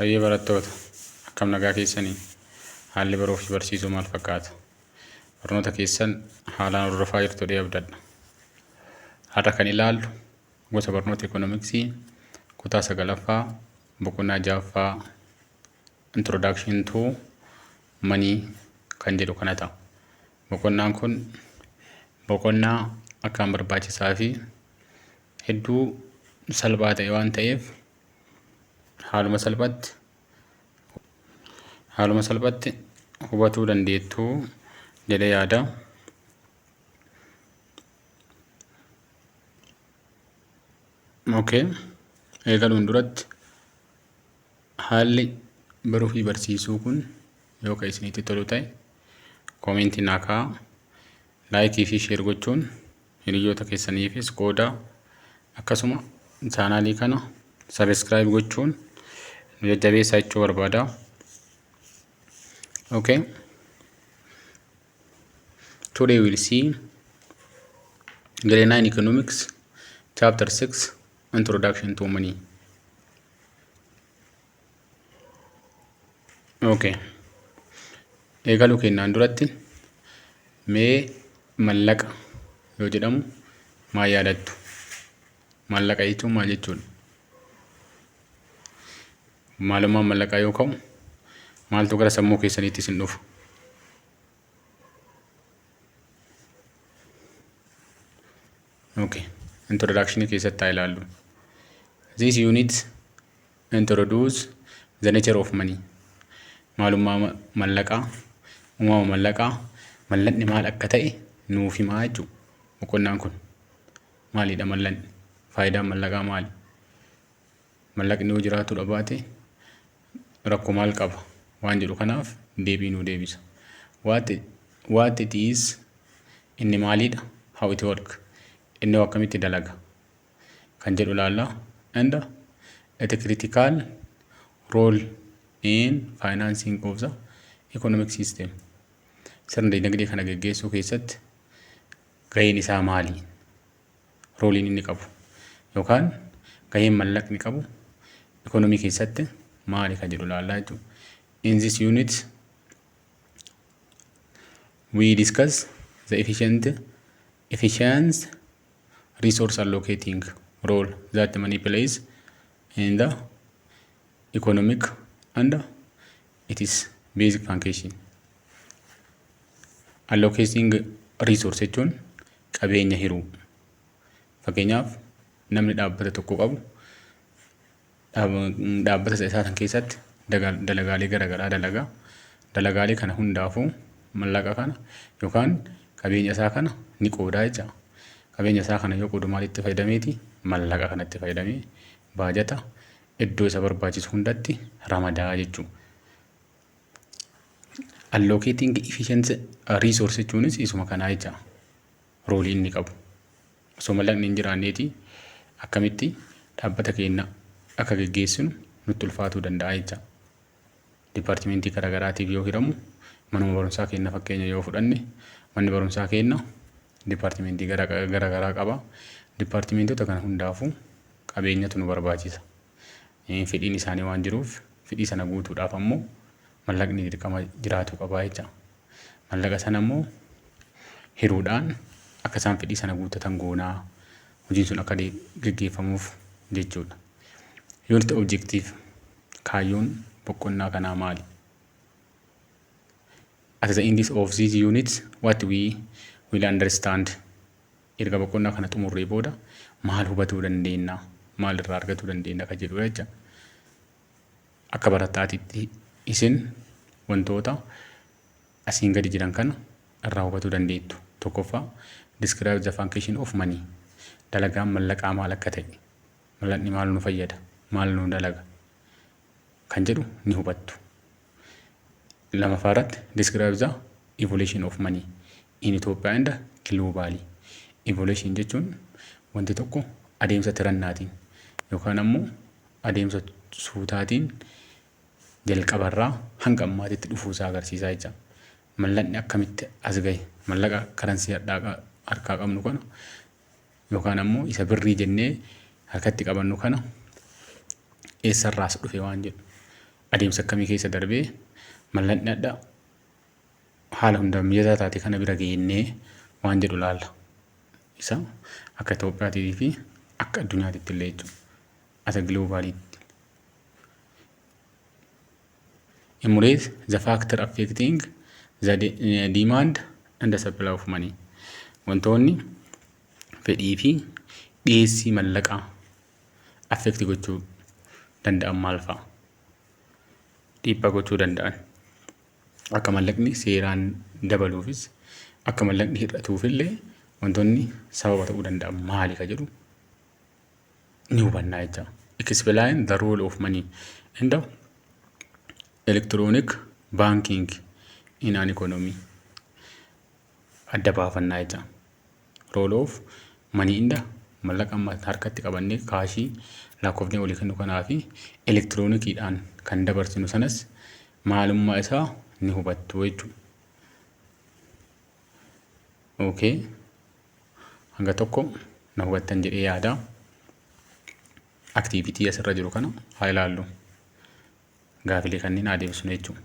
Hayyee barattoota akkam nagaa keessanii haalli baruuf barsiisuu maal fakkaata? Barnoota keessan haalaan hordofaa jirtu abdadha. Har'a kan ilaallu gosa barnoota Ikoonomiksii kutaa 9ffaa boqonnaa 6ffaa Introduction to Money kan jedhu kana ta'a. Boqonnaan kun boqonnaa akkaan barbaachisaa fi hedduu salphaa ta'e waan ta'eef haaluma salphatti hubatuu dandeettu jedhee yaada. Eegaluun duratti haalli baruu fi barsiisuu kun yoo kan isinitti tolu ta'e koomentii naa kaa'aa, laayikii fi sheer gochuun hiriyoota keessaniifis qoodaa, akkasuma chaanaalii kana sabiskiraayib gochuun nu jajjabeessaa jechuu barbaada. Today we'll see Grade 9 Economics, Chapter 6, Introduction to Money. Eegaluu kennaan duratti mee mallaqa yoo jedhamu maal yaadattu? Mallaqa jechuun maal jechuudha? Maalummaan mallaqaa yoo ka'u maaltu gara sammuu keessaniitti isin dhufu? Introduction keessatti haa ilaallu. This unit introduce the nature of money. Maalummaa mallaqaa, uumama mallaqaa, mallaqni maal akka ta'e nuuf himaa jechuudha. Boqonnaan kun maalidha mallaqni? Faayidaan mallaqaa maali? Mallaqni yoo jiraatu dhabaate rakkoo maal qaba waan jedhu kanaaf deebii nuu deebisa. What it is, inni maalidha? How it work, inni akkamitti dalaga kan jedhu ilaalla. And a critical role in financing of the economic system. Sirna dinagdee kana geggeessuu keessatti gaheen isaa maali? Rooliin inni qabu yookaan gaheen mallaqni qabu economy keessatti maali kan jedhu ilaallaa jechuudha. In this unit we discuss the efficient resource allocating role that money plays in the economic and its basic function. Allocating resource jechuun qabeenya hiruu. Fakkeenyaaf namni dhaabbata tokko qabu dhaabbata isaa san keessatti dalagaalee garaagaraa dalagaa. Dalagaalee kana hundaafuu mallaqa kana yookaan qabeenya isaa kana ni qoodaa jecha. Qabeenya isaa kana yoo qoodu maalitti fayyadameeti? Mallaqa kanatti fayyadamee baajata iddoo isa barbaachisu hundatti ramadaa jechuudha. Allocating efficient resource jechuunis isuma kanaa jecha. Roolii inni qabu. Osoo mallaqni hin jiraanneeti akkamitti dhaabbata keenya akka geggeessinu nutti ulfaatuu danda'a jecha. Dipaartimentii garaagaraatiif yoo hiramu manuma barumsaa keenya fakkeenya yoo fudhanne manni barumsaa keenya dipaartimentii garaagaraa qaba. Dipaartimentoota kana hundaafuu qabeenyatu nu barbaachisa. Fedhiin isaanii waan jiruuf fedhii sana guutuudhaaf ammoo mallaqni dirqama jiraatu qaba jecha. Mallaqa sana ammoo hiruudhaan akka isaan fedhii sana guuttatan goonaa hojiin sun akka geggeeffamuuf jechuudha. Unit objective, kaayyoon boqonnaa kanaa maali? At the end of these units, what we will understand. Erga boqonnaa kana xumurree booda maal hubatuu dandeenya? Maal irraa argatuu dandeenya kan jedhu jecha. Akka barataatitti isin wantoota asiin gadi jiran kana irraa hubatuu dandeettu. Tokkoffaa, describe the function of money. Dalagaan mallaqaa maal akka ta'e, mallaqni maal nu fayyada, maal nu dalaga kan jedhu ni hubattu. Lamaffaarratti, describe the evolution of money in Ethiopia and globally. Evolution jechuun wanti tokko adeemsa tirannaatiin yookaan ammoo adeemsa suutaatiin jalqabarraa hanga ammaatitti dhufuusaa agarsiisaa jecha. Mallaqni akkamitti as gahe, mallaqa karansii harkaa qabnu kana yookaan ammoo isa birrii jennee harkatti qabannu kana eessarraas dhufe waan jedhu adeemsa akkamii keessa darbee mallanni adda haala hundaan mijataa taate kana bira geennee waan jedhu laalla. Isa akka Itoophiyaatii fi akka addunyaatitti illee jechuudha. Asa gloobaaliitti. Emulate the factor affecting the demand and the supply of money. Wantoonni fedhii fi dhiyeessii mallaqaa affect gochuu danda'an maal fa'a? Dhiibbaa gochuu danda'an. Akka mallaqni seeraan dabaluufis akka mallaqni hir'atuufillee wantoonni sababa ta'uu danda'an maali ka jedhu ni hubannaa jecha. Explain the role of money in the electronic banking in an economy. Adda baafannaa jecha. Role of money in the mallaqa amma harkatti qabannee kaashii lakkoofnee olii kennu kanaa fi elektiroonikiidhaan kan dabarsinu sanas maalummaa isaa ni hubattu jechuudha. Okay. Hanga tokko na hubattan jedhee yaada. Activity asirra jiru kana haa ilaallu. Gaafilee kanneen adeemsinu jechuudha.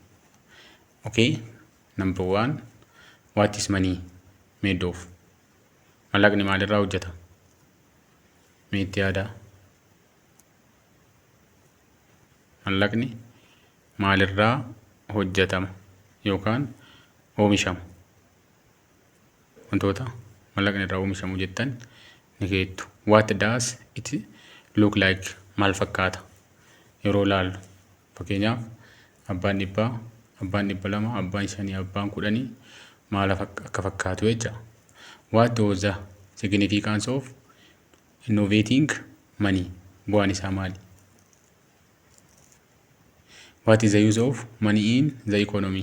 Okay. Number 1. What is money made of? Mallaqni maalirraa hojjeta? Meetti yaadaa? Mallaqni maalirraa hojjetama yookaan oomishama? Wantoota mallaqni irraa oomishamu jettan ni keettu. What does it look like? Maal fakkaata? Yeroo laallu fakkeenyaaf abbaan dhibbaa, abbaan 200, abbaan 5, abbaan 10 maal akka fakkaatu jecha. What was the significance of innovating money? Bu'aan isaa maali? What is the use of money in the economy?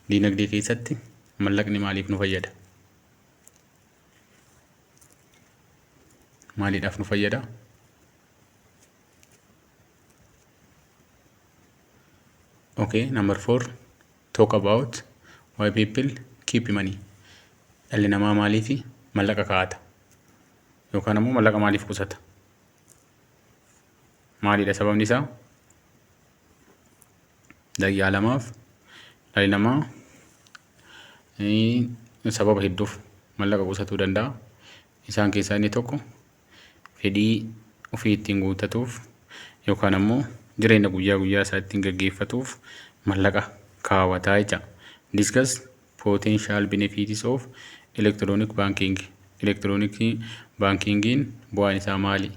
Dinagdee keessatti mallaqni maaliif nu fayyada? Maaliidhaaf nu fayyada? Okay, number 4. Talk about why people keep money. Dhalli namaa maaliif mallaqa kaa'ata? Yookaan ammoo mallaqa maaliif qusata? Maalidha sababni isaa? Dagyaa lamaaf dhalli namaa sababa hedduuf mallaqa qusatuu danda'a. Isaan keessaa inni tokko fedhii ofii ittiin guuttatuuf yookaan ammoo jireenya guyyaa guyyaa isaa ittiin gaggeeffatuuf mallaqa kaawwataa jecha. Discuss potential benefits of electronic banking. Electronic bankingiin bu'aan isaa maali?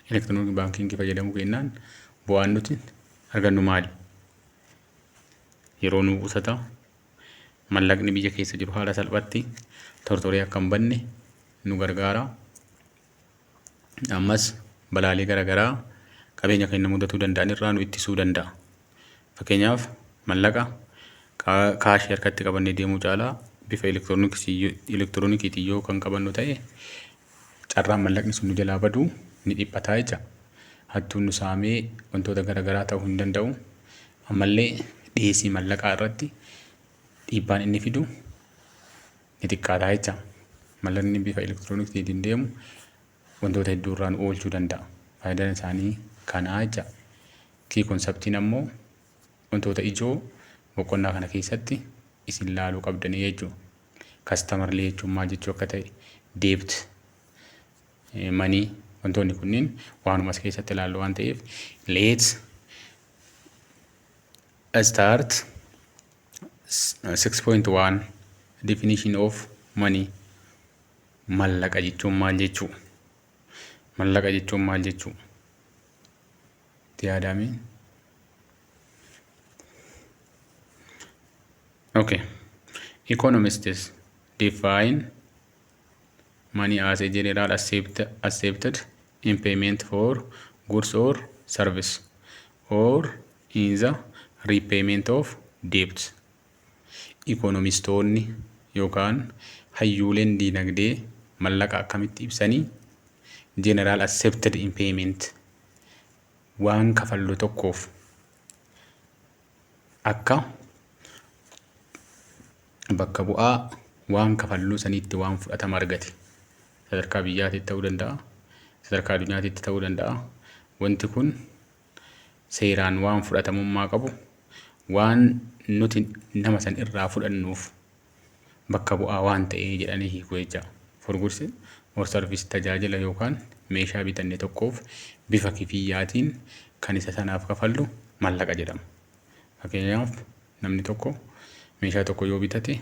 Electronic banking fayyadamuu kennaan bu'aan nuti argannu maali? Yeroo nu qusata mallaqni biyya keessa jiru haala salphatti tortoree akka hin banne nu gargaara. Ammas balaalee garaagaraa qabeenya keenya mudachuu danda'an irraa nu ittisuu danda'a. Fakkeenyaaf mallaqa kaashii harkatti qabannee deemuu caalaa bifa elektiroonikiitiin yoo kan qabannu ta'e carraan mallaqni sun nu jalaa baduu ni dhiphataa jecha. Hattuun nu saamee wantoota garaagaraa ta'uu hin danda'u. Ammallee dhiyeessii mallaqaa irratti dhiibbaan inni fidu ni xiqqaataa jecha. Mallaqni bifa elektiroonikiitiin deemu wantoota hedduu irraa nu oolchuu danda'a. Faayidaan isaanii kanaa jecha. Kii konseptiin ammoo wantoota ijoo boqonnaa kana keessatti isin laaluu qabdanii jechuudha. Kastamarlee jechuun maal jechuu akka ta'e, deebt, manii wantoonni kunniin waanuma as keessatti ilaallu waan ta'eef let's start 6.1 definition of money. Mallaqa jechuun maal jechuu? Mallaqa jechuun maal jechuu? Tiyaadame. Okay. Economists define money as a general accepted in payment for goods or service or in the repayment of debt. Economistoonni yookaan hayyuuleen dinagdee mallaqa akkamitti ibsanii? General accepted in payment, waan kafallu tokkoof akka bakka bu'aa waan kafalluu saniitti waan fudhatama argate. Sadarkaa biyyaatitti ta'uu danda'a, sadarkaa addunyaatitti ta'uu danda'a. Wanti kun seeraan waan fudhatamummaa qabu waan nuti nama san irraa fudhannuuf bakka bu'aa waan ta'ee jedhanii hiikuu jecha. For goods or service tajaajila yookaan meeshaa bitanne tokkoof bifa kifiyyaatiin kan isa sanaaf kafallu mallaqa jedhama. Fakkeenyaaf namni tokko meeshaa tokko yoo bitate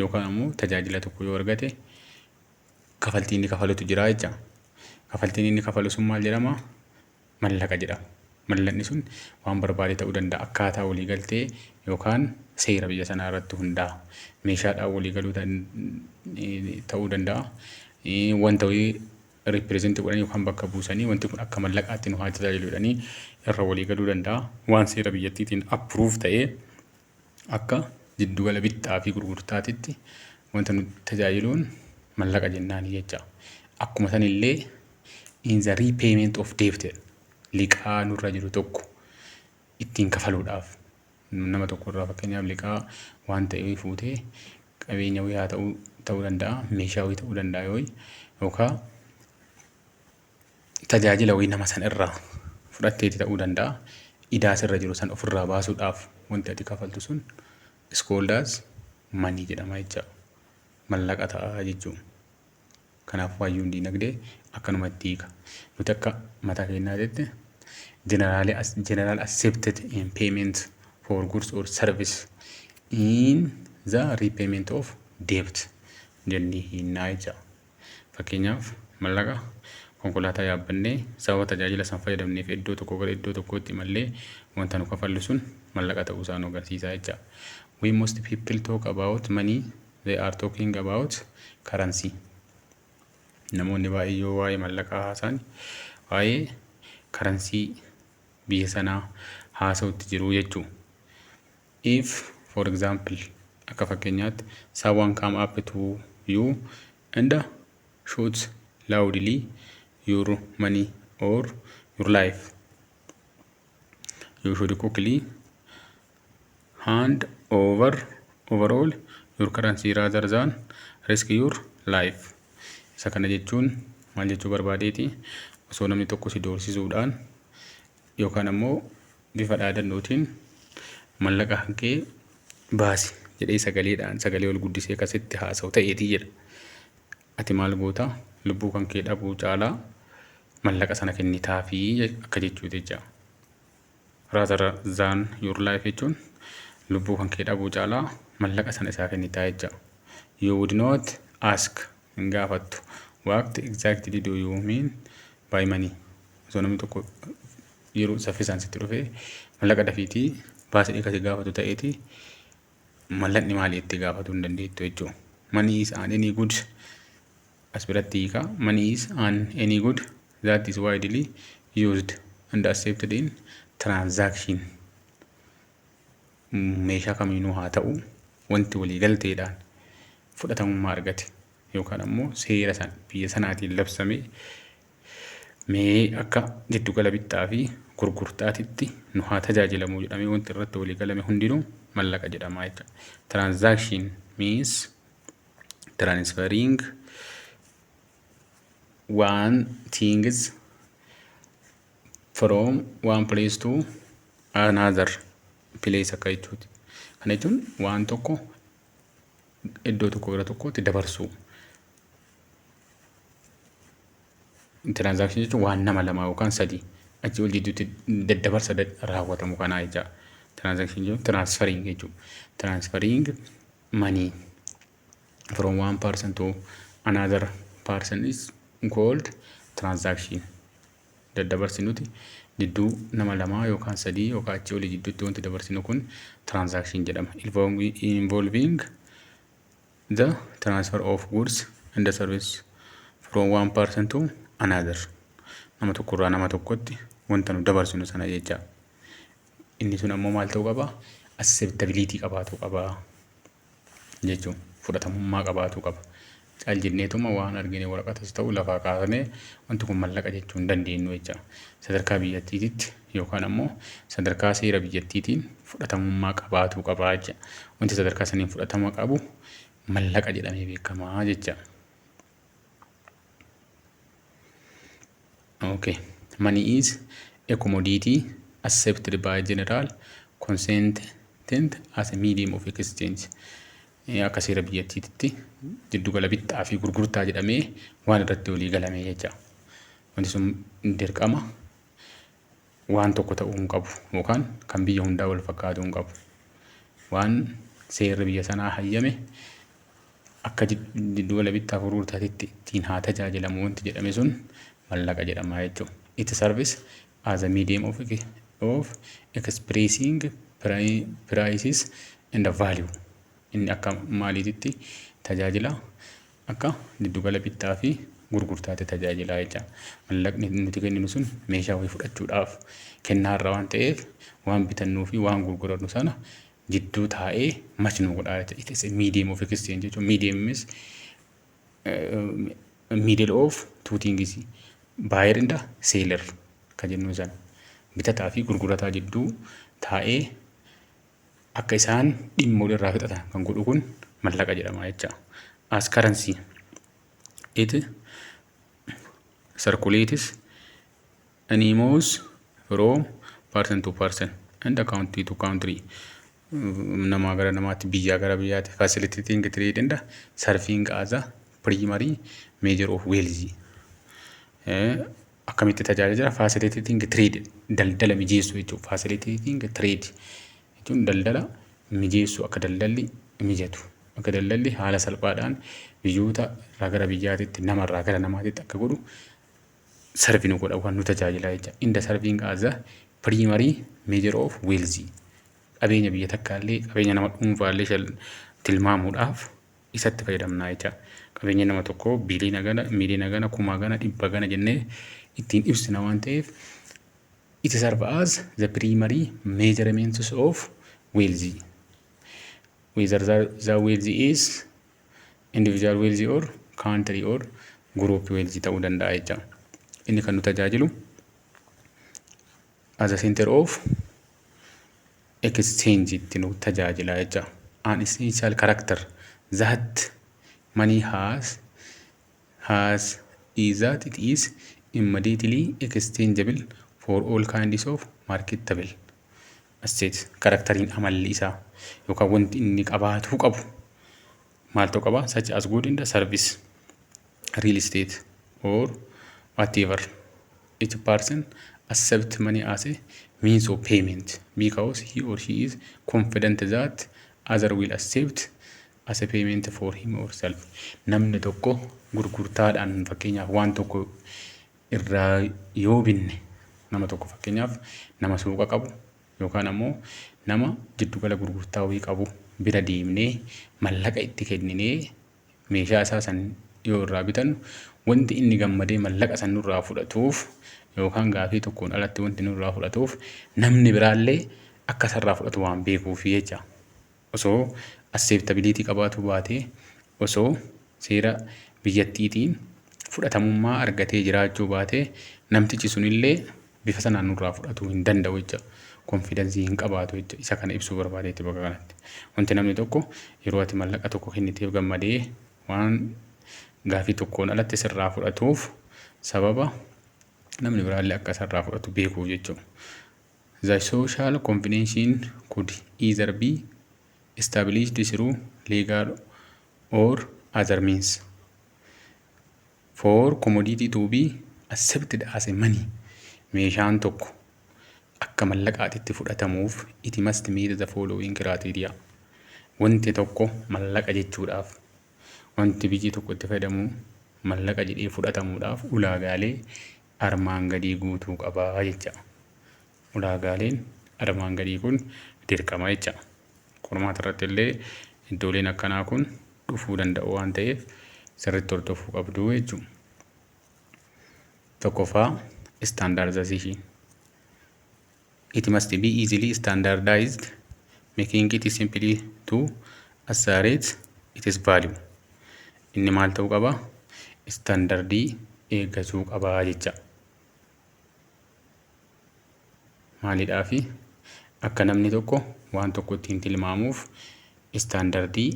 yookaan ammoo tajaajila tokko yoo argate kafaltii inni kafalutu jira jecha. Kafaltiin inni kafalu sun maal jedhama? Mallaqa jedhama. Mallaqni sun waan barbaade ta'uu danda'a. Akkaataa walii galtee yookaan seera biyya sanaa irratti hundaa'a. Meeshaadhaan walii galuu ta'uu danda'a. Wanta ripireezenti godhanii yookaan bakka buusanii wanti kun akka mallaqaatti nu haa tajaajilu jedhanii irra walii galuu danda'a. Waan seera biyyattiitiin appruuf ta'ee akka jiddugala bittaa fi gurgurtaatitti wanta nu tajaajiluun mallaqa jennaani jecha. Akkuma sanillee in the repayment of debt liqaa nurra jiru tokko ittiin kafaluudhaaf nama tokko irraa fakkeenyaaf liqaa waan ta'ee fuutee qabeenya wayyaa ta'uu danda'a, meeshaa wayii ta'uu danda'a yookaan tajaajila wayii nama san irraa fudhatteeti ta'uu danda'a. Idaa sirra jiru san ofirraa baasuudhaaf wanti ati kafaltu sun is called as money jedhama jecha. Mallaqa ta'a jechuudha. Kanaaf waayyuun diinagdee akkanumatti hiika. Nuti akka mataa keenyaatti general accepted in payment for goods or service in the repayment of debt jennee hinnaa jecha. Fakkeenyaaf mallaqa konkolaataa yaabbannee sababa tajaajila san fayyadamneef iddoo tokko gara iddoo tokkootti mallee wanta nu kafallu sun mallaqa ta'uu isaa nu agarsiisa jecha. When most people talk about money, they are talking about currency. Namoonni baay'ee yoo waa'ee mallaqaa haasan waa'ee karansii biyya sanaa haasa'utti jiru jechuudha. If for example akka fakkeenyaatti someone come up to you and shouts loudly your money or your life, you should quickly hand overall your currency rather than risk your life. Isa kana jechuun maal jechuu barbaadeeti? Osoo namni tokko si doorsisuudhaan yookaan ammoo bifa dhaadannootiin mallaqa hankee baasi jedhee sagalee ol guddisee akkasitti haasa'u ta'eetii jedha. Ati maal goota? Lubbuu kan kee dhabuu caalaa mallaqa sana kennitaafii akka jechuuti jecha. Rather than your life jechuun lubbuu kan kee dhabuu caalaa mallaqa sana isaa kennitaa jecha. You would not ask hin gaafattu. What exactly do you mean by money? Osoo namni tokko yeroo saffisaan sitti dhufee mallaqa dafiitii baasii akkasii gaafatu ta'eeti mallaqni maalii itti gaafatu hin dandeettu jechuudha. Money is an any good as biratti hiika. Money is an any good that is widely used and accepted in transaction. Meeshaa kamiinuu haa ta'u wanti walii galteedhaan fudhatamummaa argate yookaan ammoo seera san biyya sanaatiin labsame mee akka jiddugala bittaa fi gurgurtaatitti nu haa tajaajilamu jedhamee wanti irratti walii galame hundinuu mallaqa jedhama jecha. Transaction means transferring one things from one place to another place akka jechuuti. Kana jechuun waan tokko iddoo tokko gara tokkootti dabarsuu. Transaction jechuun waan nama lama yookaan sadii achi ol jidduutti daddabarsa raawwatamu kanaa jecha. Transaction jechuun transferring jechuudha. Transferring money from one person to another person is called transaction. Daddabarsi nuti jidduu nama lamaa yookaan sadii yookaan achi olii jidduutti wanti dabarsinu kun transaction jedhama. Involving the transfer of goods and service from one person to another. Nama tokko irraa nama tokkotti wanta nu dabarsinu sana jecha. Inni sun ammoo maal ta'uu qaba? Acceptability qabaatu qaba jechuun fudhatamummaa qabaatu qaba. Caal jenneetuma waan argine waraqatas ta'u lafaa kaasnee wanti kun mallaqa jechuu hin dandeenyu jecha. Sadarkaa biyyattiititti yookaan ammoo sadarkaa seera biyyattiitiin fudhatamummaa qabaatu qaba jecha. Wanti sadarkaa saniin fudhatama qabu mallaqa jedhamee beekamaa jecha. Okay. Money is a commodity accepted by general consented as a medium of exchange. Akka seera biyyattiitti jiddugala bittaa fi gurgurtaa jedhamee waan irratti walii galame jecha. Wanti sun dirqama waan tokko ta'uu hin qabu yookaan kan biyya hundaa wal fakkaatu hin qabu. Waan seerri biyya sanaa hayyame akka jiddugala bittaa fi gurgurtaatti ittiin haa tajaajilamu wanti jedhame sun mallaqa jedhama jechuudha. It serves as a medium of expressing prices and value. Inni akka maaliititti tajaajila akka jiddugala bittaa fi gurgurtaatti tajaajila jecha. Mallaqni nuti kenninu sun meeshaa wayii fudhachuudhaaf kennaarra waan ta'eef waan bitannuu fi waan gurgurannu sana jidduu taa'ee machnuu godhaa jecha. It is a medium of exchange jechuudha. Medium is middle of two things, buyer and seller kan jennu sana. Bitataa fi gurgurataa jidduu taa'ee akka isaan dhimma walirraa fixatan kan godhu kun mallaqa jedhama jecha. As currency it circulates and moves from person to person and country to country. Nama gara namaatti biyyaa gara biyyaatti facilitating trade and serving as a primary measure of wealth. Akkamitti tajaajila facilitating trade daldala mijeessu jechuudha. Facilitating trade jechuun daldala mijeessu akka daldalli mijatu. Akka daldalli haala salphaadhaan biyyoota irraa gara biyyaatti namarraa gara namaatti akka godhu sarfi nu godha waan nu tajaajila jecha. In the serving as a primary measure of wealth. Qabeenya biyya takkaallee qabeenya nama dhuunfaallee tilmaamuudhaaf isatti fayyadamna jecha. Qabeenya nama tokko biliina gana, miliina gana, kumaa gana, dhibba gana jennee ittiin ibsina waan ta'eef it serves as the primary measurements of wealth. Whether the wealth is individual wealth or country or group wealth ta'uu danda'a jecha. Inni kan nu tajaajilu as a center of exchange itti nu tajaajila jecha. An essential character that money has is that it is immediately exchangeable for all kinds of marketable assets. Karakteriin amalli isaa yookaan wanti inni qabaatu qabu maaltu qaba? Such as good in the service, real estate or whatever. Each person accepts money as a means of payment because he or she is confident that other will accept as a payment for him or herself. Namni tokko gurgurtaadhaan fakkeenyaaf waan tokko irraa yoo binne nama tokko fakkeenyaaf nama suuqa qabu yookaan ammoo nama jiddugala gurgurtaa wayii qabu bira deemnee mallaqa itti kenninee meeshaa isaa san yoo irraa bitannu wanti inni gammadee mallaqa san nurraa fudhatuuf yookaan gaafii tokkoon alatti wanti nurraa fudhatuuf namni biraallee akka sarraa fudhatu waan beekuuf jecha. Osoo acceptability qabaatu baatee osoo seera biyyattiitiin fudhatamummaa argatee jiraachuu baatee namtichi sunillee bifa sanaan nurraa fudhatuu hin danda'u jecha. Confidence hin qabaatu jecha. Isa kana ibsuu barbaadeetti bakka kanatti. Wanti namni tokko yeroo ati mallaqa tokko kenniteef gammadee waan gaafii tokkoon alatti sirraa fudhatuuf sababa namni biraallee akka sirraa fudhatu beekuuf jechuudha. The social convention could either be established through legal or other means. For commodity to be accepted as a money, meeshaan tokko akka mallaqaatitti fudhatamuuf it must meet the following criteria. Wanti tokko mallaqa jechuudhaaf wanti biyyi tokko itti fayyadamu mallaqa jedhee fudhatamuudhaaf ulaagaalee armaan gadii guutuu qabaa jecha. Ulaagaaleen armaan gadii kun dirqama jecha. Qormaata irratti illee iddooleen akkanaa kun dhufuu danda'u waan ta'eef sirriitti hordofuu qabdu jechuudha. Tokkoffaa standardization. It must be easily standardized, making it simply to assert its value. Inni maal ta'uu qaba? Standardii eeggachuu qabaa jecha. Maalidhaafi akka namni tokko waan tokko ittiin tilmaamuuf standardii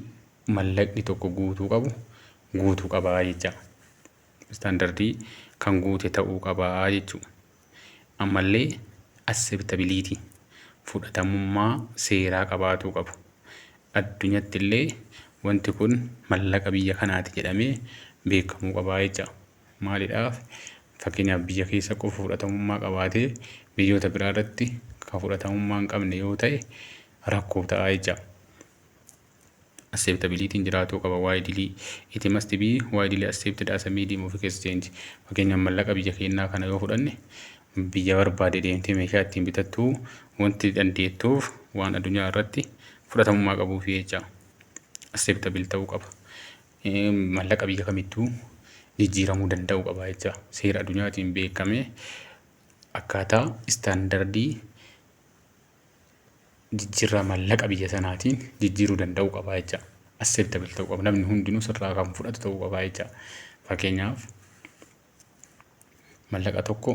mallaqni tokko guutuu qabu guutuu qabaa jecha. Standardii kan guute ta'uu qabaa jechuudha. Ammallee acceptability fudhatamummaa seeraa qabaatuu qabu. Addunyaatti illee wanti kun mallaqa biyya kanaati jedhamee beekamuu qabaa jecha. Maaliidhaaf fakkeenyaaf biyya keessa qofa fudhatamummaa qabaatee biyyoota biraa irratti kan fudhatamummaa hin qabne yoo ta'e rakkoo ta'a jecha. Acceptability jiraatuu qaba widely. It must be widely accepted as a medium of exchange. Fakkeenyaaf mallaqa biyya keenyaa kana yoo fudhanne biyya barbaade deemtee meeshaa ittiin bitattu wanti dandeettuuf waan addunyaa irratti fudhatamummaa qabuuf jecha. Acceptable ta'uu qaba. Mallaqa biyya kamittuu jijjiiramuu danda'uu qaba jecha. Seera addunyaatiin beekamee akkaataa istaandardii jijjiirraa mallaqa biyya sanaatiin jijjiiruu danda'uu qaba jecha. Acceptable ta'uu qaba. Namni hundinuu sirraa kan fudhatu ta'uu qaba jecha. Fakkeenyaaf mallaqa tokko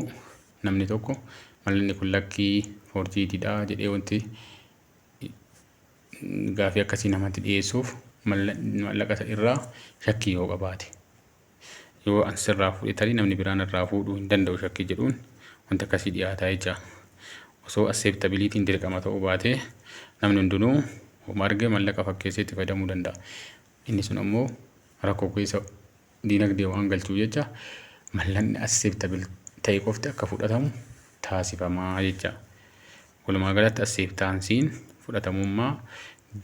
namni tokko mallaqni kun lakkii forjiidha jedhee wanti gaafii akkasii namatti dhiyeessuuf mallaqa irraa shakkii yoo qabaate yoo ansirraa fudhatanii namni biraan irraa fuudhuu hin danda'u shakkii jedhuun wanti akkasii dhiyaataa jecha. Osoo acceptability'n dirqama ta'uu baate namni hundinuu homaa argee mallaqa fakkeessee itti fayyadamuu danda'a. Inni sun ammoo rakkoo keessa diinagdee waan galchuu jecha mallaqni acceptable ta'e qofti akka fudhatamu taasifamaa jecha. Walumaa galatti acceptance'n fudhatamummaa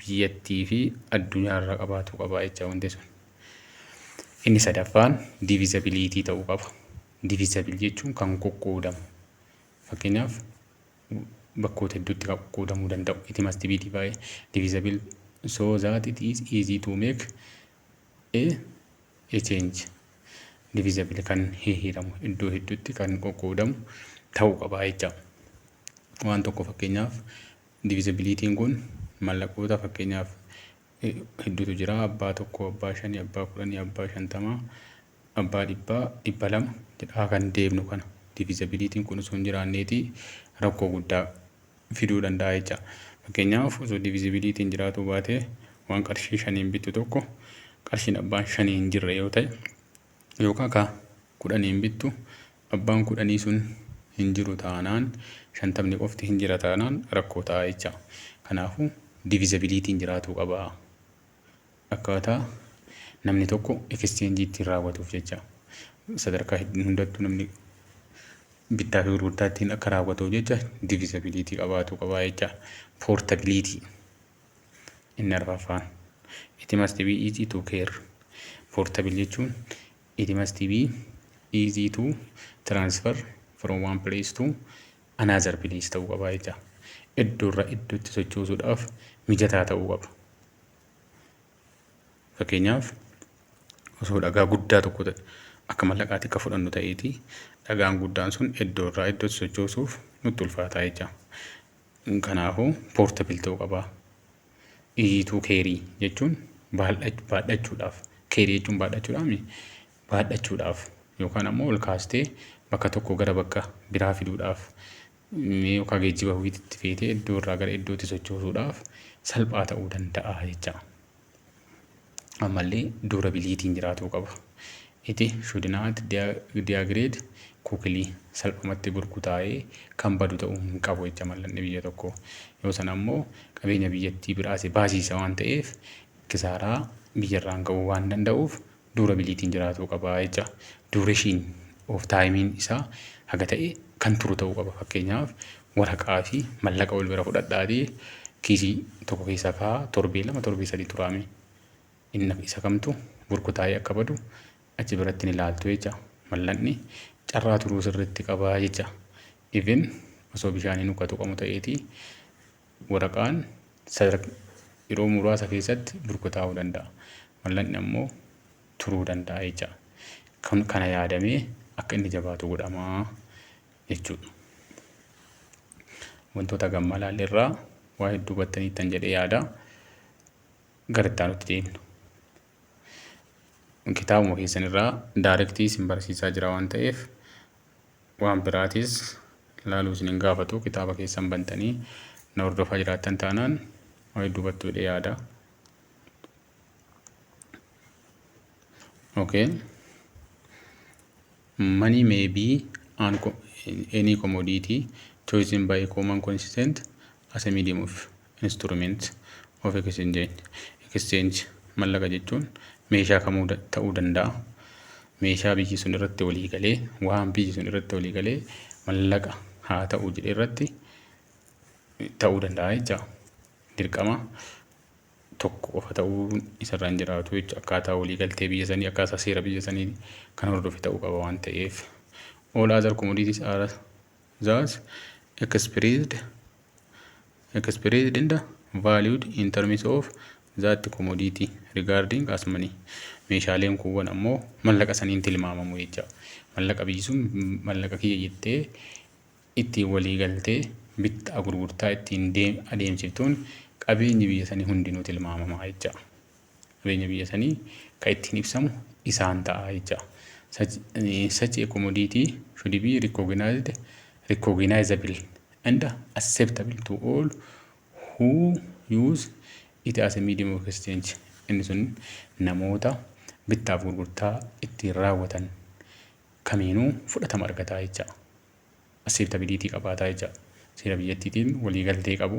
biyyattii fi addunyaa irraa qabaatu qaba jecha wanti sun. Inni sadaffaan divisibility ta'uu qaba. Divisible jechuun kan qoqqoodamu. Fakkeenyaaf bakkoota hedduutti kan qoqqoodamuu danda'u. It must be divisible so that it is easy to make a change. Divisible kan hihiramu iddoo hedduutti kan qoqqoodamu ta'uu qaba jecha. Waan tokko fakkeenyaaf divisibility'n kun mallaqoota fakkeenyaaf hedduutu jira. Abbaa tokko, abbaa shanii, abbaa kudhanii, abbaa shantamaa, abbaa dhibbaa, dhibba lama jedhaa kan deemnu kana. Divisibility'n kun osoo hin jiraanneeti rakkoo guddaa fiduu danda'a jecha. Fakkeenyaaf osoo divisibility'n jiraatuu baate waan qarshii shaniin bittu tokko qarshiin abbaan shanii hin jirre yoo ta'e yookaan ka kudhaniin bittu abbaan kudhanii sun hin jiru taanaan shantamni qofti hin jira taanaan rakkoo ta'a jecha. Kanaafuu divisibility'n jiraatuu qaba. Akkaataa namni tokko exchange ittiin raawwatuuf jecha. Sadarkaa hundattuu namni bittaa fi gurgurtaa ittiin akka raawwatuuf jecha divisibility qabaatuu qaba jecha. Portability inni arfaffaan. It must be easy to care. Portable jechuun it must be easy to transfer from one place to another place ta'uu qaba jecha. Iddoo irraa iddootti sochoosuudhaaf mijataa ta'uu qaba. Fakkeenyaaf osoo dhagaa guddaa tokko akka mallaqaatti akka fudhannu ta'eeti dhagaan guddaan sun iddoo irraa iddootti sochoosuuf nutti ulfaataa jecha. Kanaafuu portable ta'uu qaba. Easy to carry jechuun baadhachuudhaaf. Carry jechuun baadhachuudhaaf yookaan ammoo ol kaastee bakka tokko gara bakka biraa fiduudhaaf yookaan geejjiba ho'iitti feetee iddoo irraa gara iddootti sochoosuudhaaf salphaa ta'uu danda'a jecha. Ammallee durability'n jiraatuu qaba. It should not degrade quickly. Salphumatti burkutaa'ee kan badu ta'uu hin qabu jecha mallaqni biyya tokko. Yoo sana ammoo qabeenya biyyattii biraas baasiisa waan ta'eef kisaaraa biyyarraan ga'uu waan danda'uuf durability'n jiraatuu qaba jecha. Duration of time'n isaa haga ta'e kan turu ta'uu qaba. Fakkeenyaaf waraqaa fi mallaqa wal bira fudhadhaatii kiisii tokko keessa kaa'aa torbee lama torbee sadii turaame. Inni isa kamtu burkutaa'ee akka badu achi biratti ni ilaaltu jecha. Mallaqni carraa turuu sirriitti qabaa jecha. Even osoo bishaaniin akka tuqamu ta'eeti waraqaan yeroo muraasa keessatti burkutaa'uu danda'a. Mallaqni ammoo turuu danda'a jecha. Kana yaadamee akka inni jabaatu godhamaa jechuudha. Wantoota gammaa ilaalleerraa waa hedduu battaniittan jedhee yaada. Gara itti aanutti deemnu. Kitaabuma keessan irraa daayirektii isin barsiisaa jira waan ta'eef waan biraatis ilaaluu isin hin gaafatu. Kitaaba keessan bantanii na hordofaa jiraattan taanaan waa hedduu battu jedhee yaada. Okay. Money may be any commodity chosen by common consent as a medium of instrument of exchange. Mallaqa jechuun meeshaa kamuu ta'uu danda'a. Meeshaa biyyi sun irratti walii galee waan biyyi sun irratti walii galee mallaqa haa ta'u jedhee irratti ta'uu danda'a jecha. Dirqama tokko qofa ta'uu isarraan jiraatu jecha akkaataa walii galtee biyya sanii akkaataa seera biyya sanii kan hordofe ta'uu qaba waan ta'eef. All other commodities are thus expressed and valued in terms of that commodity regarding as money. Meeshaaleen kuuwwan ammoo mallaqa saniin tilmaamamu jecha. Mallaqa biyyi sun mallaqa kiyya jettee ittiin walii galtee bittaa gurgurtaa ittiin adeemsiftuun qabeenyi biyya sanii hundinuu tilmaamama jecha. Qabeenya biyya sanii kan ittiin ibsamu isaan ta'a jecha. Such a commodity should be recognizable and acceptable to all who use it as a medium of exchange. Inni sun namoota bittaaf gurgurtaa ittiin raawwatan kamiinuu fudhatama argataa jecha. Acceptability qabaataa jecha. Seera biyyattiitiin waliigaltee qabu.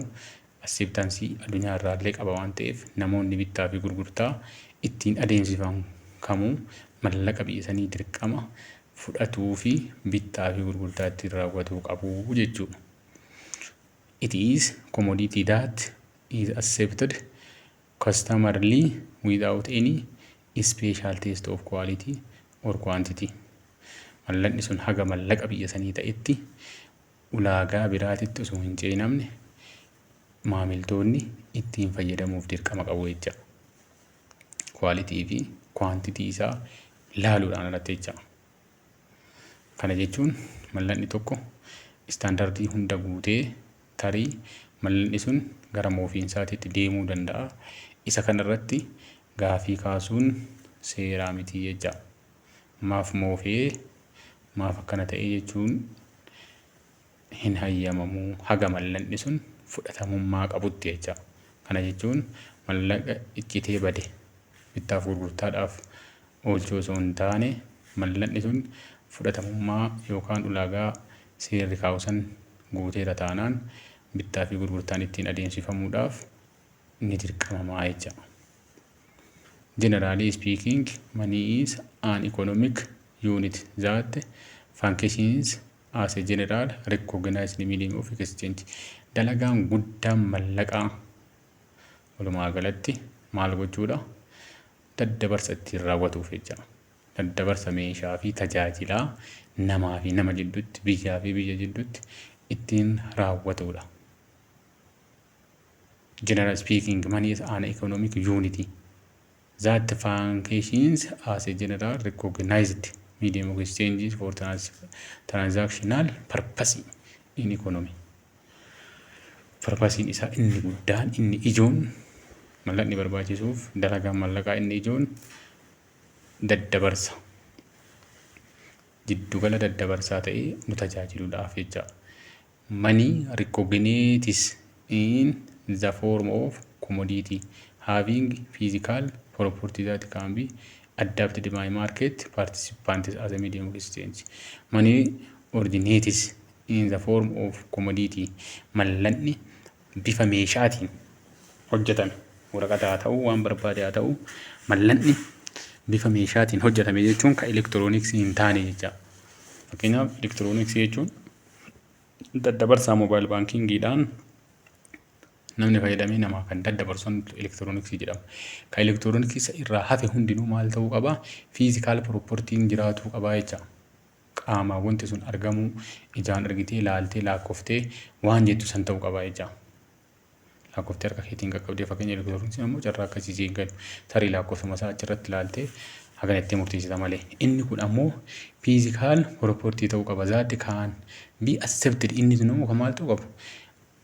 Acceptansii addunyaa irraallee qaba waan ta'eef namoonni bittaa fi gurgurtaa ittiin adeemsifamu kamuu mallaqa biyya sanii dirqama fudhatuu fi bittaa fi gurgurtaa ittiin raawwatuu qabu jechuudha. It is commodity that is accepted customarily without any special test of quality or quantity. Mallaqni sun haga mallaqa biyya sanii ta'etti ulaagaa biraatitti osoo hin ceenamne maamiltoonni ittiin fayyadamuuf dirqama qabu jecha. Quality fi quantity isaa ilaaluudhaan irratti jecha. Kana jechuun mallaqni tokko istaandardii hunda guutee tarii mallaqni sun gara moofiinsaatiitti deemuu danda'a. Isa kanarratti gaafii kaasuun seeraa miti jecha. Maaf moofee maaf akkana ta'ee jechuun hin hayyamamu haga mallaqni sun fudhatamummaa qabutti jecha. Kana jechuun mallaqa iccitee bade bittaaf gurgurtaadhaaf oolchuu osoo hin taane mallaqni sun fudhatamummaa yookaan ulaagaa seerri kaa'usan guuteera taanaan bittaa fi gurgurtaan ittiin adeemsifamuudhaaf ni dirqamamaa jecha. Generally speaking, money is an economic unit that functions as a general recognized medium of exchange. Dalagaan guddaan mallaqaa walumaa galatti maal gochuudha? Daddabarsa ittiin raawwatuuf jecha. Daddabarsa meeshaa fi tajaajilaa namaa fi nama jidduutti biyyaa fi biyya jidduutti ittiin raawwatuudha. Generally speaking, money is an economic unity that functions as a general recognized medium of exchange for transactional purpose in economy. Purpose isaa inni guddaan inni ijoon mallaqni barbaachisuuf dalagaan mallaqaa inni ijoon daddabarsa. Jiddugala daddabarsaa ta'ee nu tajaajiluudhaaf jecha. Money recognizes in the form of commodity having physical property that can be adapted by market participants as a medium of exchange. Money originates in the form of commodity. Mallaqni bifa meeshaatiin hojjetame. Waraqata haa ta'u waan barbaade haa ta'u mallaqni bifa meeshaatiin hojjetame jechuun kan elektirooniksii hin taane jecha. Fakkeenyaaf elektirooniksii jechuun daddabarsaa moobaayil baankiingiidhaan namni fayyadamee namaa kan daddabarsan elektirooniksii jedhama. Kan elektirooniksii irraa hafe hundinuu maal ta'uu qaba? Fiizikaal pirooportiin jiraatuu qaba jecha. Qaamaan wanti sun argamu ijaan argitee ilaaltee laakkoftee waan jettu san ta'uu qaba jecha. Laakkoftee harka keetiin qaqqabdee fakkeenya elektirooniksii ammoo carraa akkasii hin galu. Tarii lakkoofsuma isaa achirratti ilaaltee haganatti murteessita malee. Inni kun ammoo fiizikaal pirooportii ta'uu qaba. Zaatti kaan be accepted inni sun ammoo kan maal ta'uu qabu?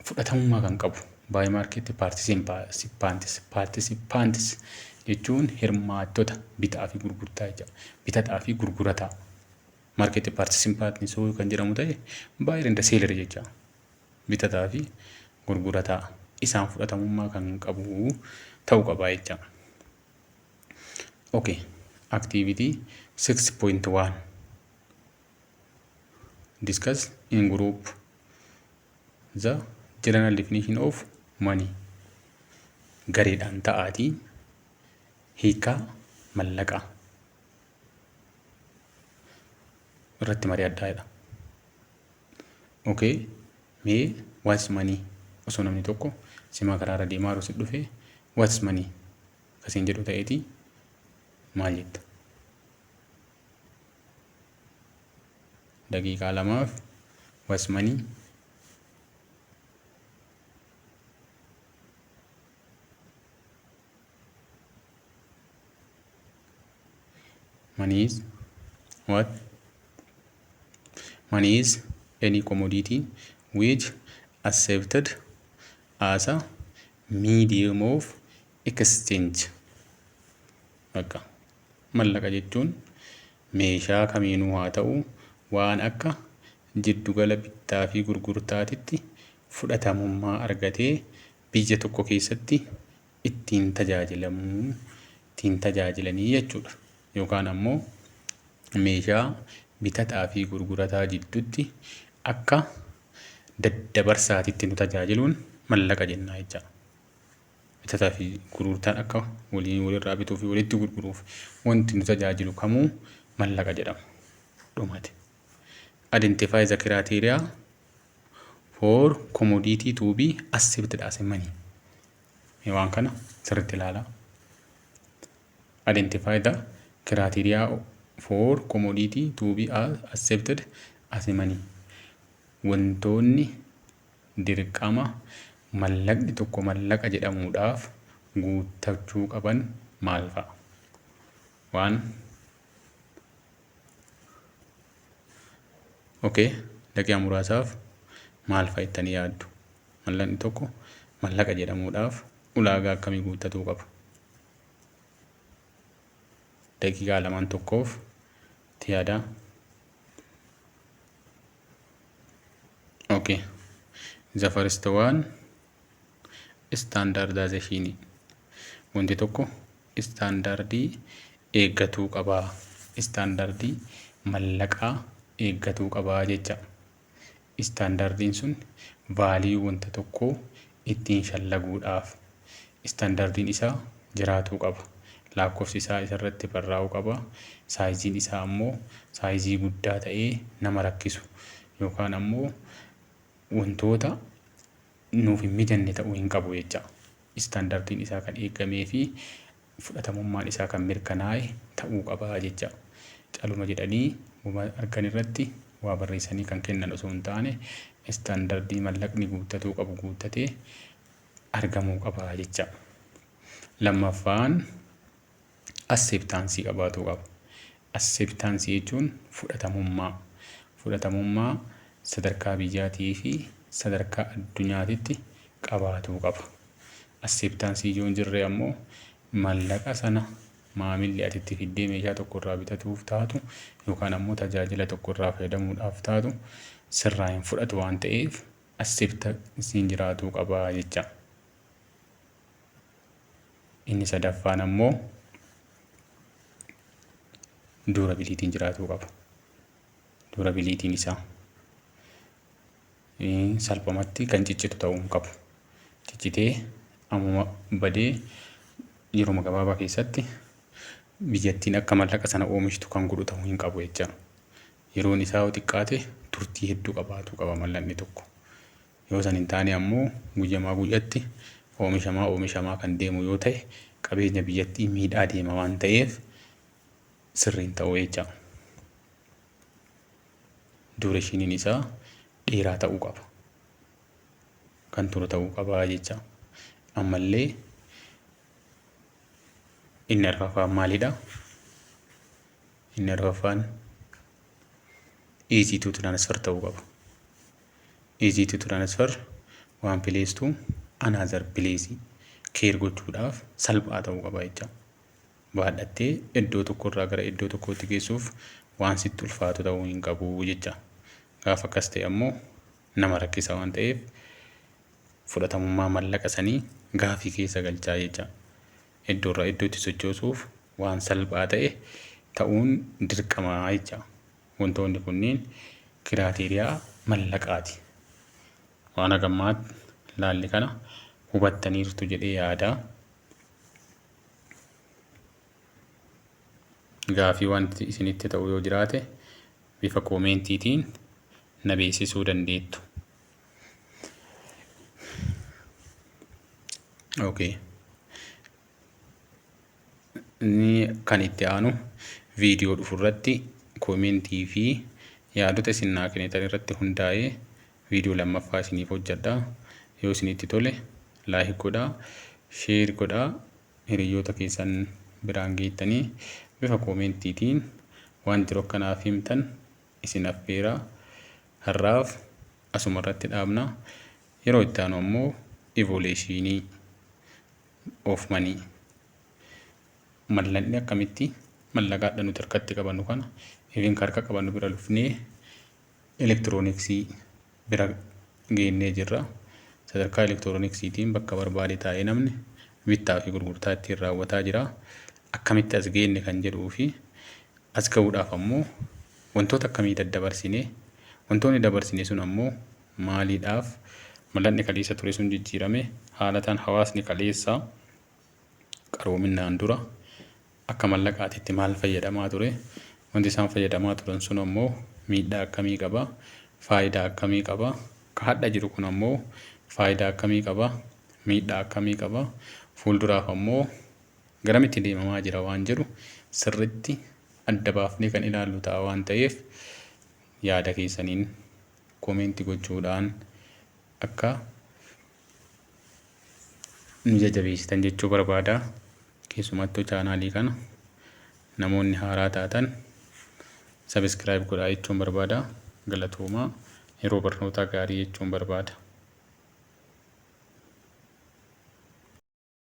Fudhatamummaa kan qabu. By market participants jechuun hirmaattota bitaa fi gurgurtaa jecha. Bitataa fi gurgurataa. Market participants kan jedhamu ta'e buyer and seller jecha. Bitataa fi gurgurataa isaan fudhatamummaa kan qabu ta'uu qaba jecha. Okay. Activity 6.1 discuss in group The general definition of money. Gareedhaan ta'aatii hiikaa mallaqaa irratti mari'adhaadha. Okay, mee what's money osoo namni tokko simaa karaarra deemaa jiru si dhufee what's money akkasiin jedhu ta'eeti maal jetta? Daqiiqaa lamaaf what's money money is what? Money is any commodity which accepted as a medium of exchange. Akka mallaqa jechuun meeshaa kamiinuu haa ta'u waan akka jiddugala bittaa fi gurgurtaatitti fudhatamummaa argatee biyya tokko keessatti ittiin tajaajilanii jechuudha. Yookaan ammoo meeshaa bitataa fi gurgurataa jidduutti akka daddabarsaatitti nu tajaajiluun mallaqa jennaa jecha. Bitataa fi gurgurtaan akka walirraa bituu fi walitti gurguruuf wanti nu tajaajilu kamuu mallaqa jedhama. Dhumate. Identify the criteria for commodity to be accepted as money. Waan kana sirriitti ilaalaa. Identify the criteria for commodity to be accepted as money. Wantoonni dirqama mallaqni tokko mallaqa jedhamuudhaaf guuttachuu qaban maal fa'a? Waan okay, daqiiqaa muraasaaf maal fa'a jettanii yaaddu? Mallaqni tokko mallaqa jedhamuudhaaf ulaagaa akkamii guuttatuu qaba? Daqiiqaa lamaan tokkoof tiyaadaa. Okay, the first one standardization. Wanti tokko standardii eeggatuu qabaa. Standardii mallaqaa eeggatuu qabaa jecha. Standardiin sun vaaliyuu wanta tokkoo ittiin shallaguudhaaf standardiin isaa jiraatuu qaba. Lakkoofsi isaa isarratti barraa'uu qaba. Saayiziin isaa ammoo saayizii guddaa ta'ee nama rakkisu yookaan ammoo wantoota nuuf hin mijanne ta'uu hin qabu jecha. Standardiin isaa kan eegamee fi fudhatamummaan isaa kan mirkanaa'e ta'uu qaba jecha. Caluma jedhanii argan irratti waa barreessanii kan kennan osoo hin taane standardii mallaqni guuttatuu qabu guuttatee argamuu qaba jecha. Lammaffaan acceptance qabaatuu qaba. Acceptance jechuun fudhatamummaa sadarkaa biyyaatii fi sadarkaa addunyaatitti qabaatuu qaba. Acceptance yoo jirre ammoo mallaqa sana maamilli atitti fiddee meeshaa tokko irraa bitatuuf taatu yookaan ammoo tajaajila tokko irraa fayyadamuudhaaf taatu sirraa hin fudhatu waan ta'eef acceptance jiraatuu qaba jecha. Inni sadaffaan ammoo durabilitiin jiraatuu qaba. Durabilitiin isaa salphumatti kan ciccitu ta'uu hin qabu. Ciccitee ammuma badee yeroo gabaabaa keessatti biyyattiin akka mallaqa sana oomishtu kan godhu ta'uu hin qabu jecha. Yeroon isaa yoo xiqqaate turtii hedduu qabaatuu qaba mallaqni tokko. Yoo san hin taane ammoo guyyamaa guyyatti oomishamaa kan deemu yoo ta'e qabeenya biyyattii miidhaa deema waan ta'eef sirriin ta'uu jecha. Dureeshiniin isaa dheeraa ta'uu qaba. Kan turu ta'uu qaba jecha. Ammallee inni arfaffaan maalidha? Inni arfaffaan easy to transfer ta'uu qaba. Easy to transfer one place to another place keer gochuudhaaf salphaa ta'uu qaba jecha. Baadhattee iddoo tokkorraa gara iddoo tokkootti geessuuf waan sitti ulfaatu ta'uu hin qabu jecha. Gaafa akkas ta'e ammoo nama rakkisa waan ta'eef fudhatamummaa mallaqa sanii gaafii keessa galchaa jecha. Iddoorraa iddootti sochoosuuf waan salphaa ta'e ta'uun dirqamaa jecha. Wantoonni kunniin kiraateriyaa mallaqaati. waan hagammaat laalli kana hubattaniirtu jedhee yaada. Gaafii wanti isinitti ta'u yoo jiraate bifa koomentiitiin na beeksisuu dandeettu. Inni kan itti aanu viidiyoo dhufurratti koomentii fi yaadota isin naa kennitan irratti hundaa'ee viidiyoo lammaffaa isiniif hojjedha. Yoo isinitti tole laayik godhaa, sheer godhaa, hiriyoota keessan biraan geettanii bifa koomentiitiin waan jiru akkanaaf himtan isin affeeraa. Har'aaf asuma irratti dhaabna. Yeroo itti aanu ammoo evolutionii of money mallanni akkamitti mallaqaadha nuti harkatti qabannu kana even harka qabannu bira dhufnee elektirooniksii bira geennee jirra. Sadarkaa elektirooniksiitiin bakka barbaade taa'ee namni bittaa fi gurgurtaa ittiin raawwataa jira. Akkamitti as geenne kan jedhuu fi as ga'uudhaaf ammoo wantoota akkamii daddabarsinee wantoonni dabarsine sun ammoo maaliidhaaf mallanni kaleessa ture sun jijjiirame haalataan hawaasni kaleessaa qaroominaan dura akka mallaqaatitti maal fayyadamaa ture, wanti isaan fayyadamaa turan sun ammoo miidhaa akkamii qaba, faayidaa akkamii qaba, ka hadha jiru kun ammoo faayidaa akkamii qaba, miidhaa akkamii qaba, fuulduraaf ammoo garamitti deemamaa jira waan jedhu sirritti adda baafnee kan ilaallu ta'a waan ta'eef yaada keessaniin koomentii gochuudhaan akka nu jajjabeessitan jechuu barbaada. Keessumattuu chaanaalii kana namoonni haaraa taatan sabiskiraayib godhaa jechuun barbaada. Galatoomaa. Yeroo barnootaa gaarii jechuun barbaada.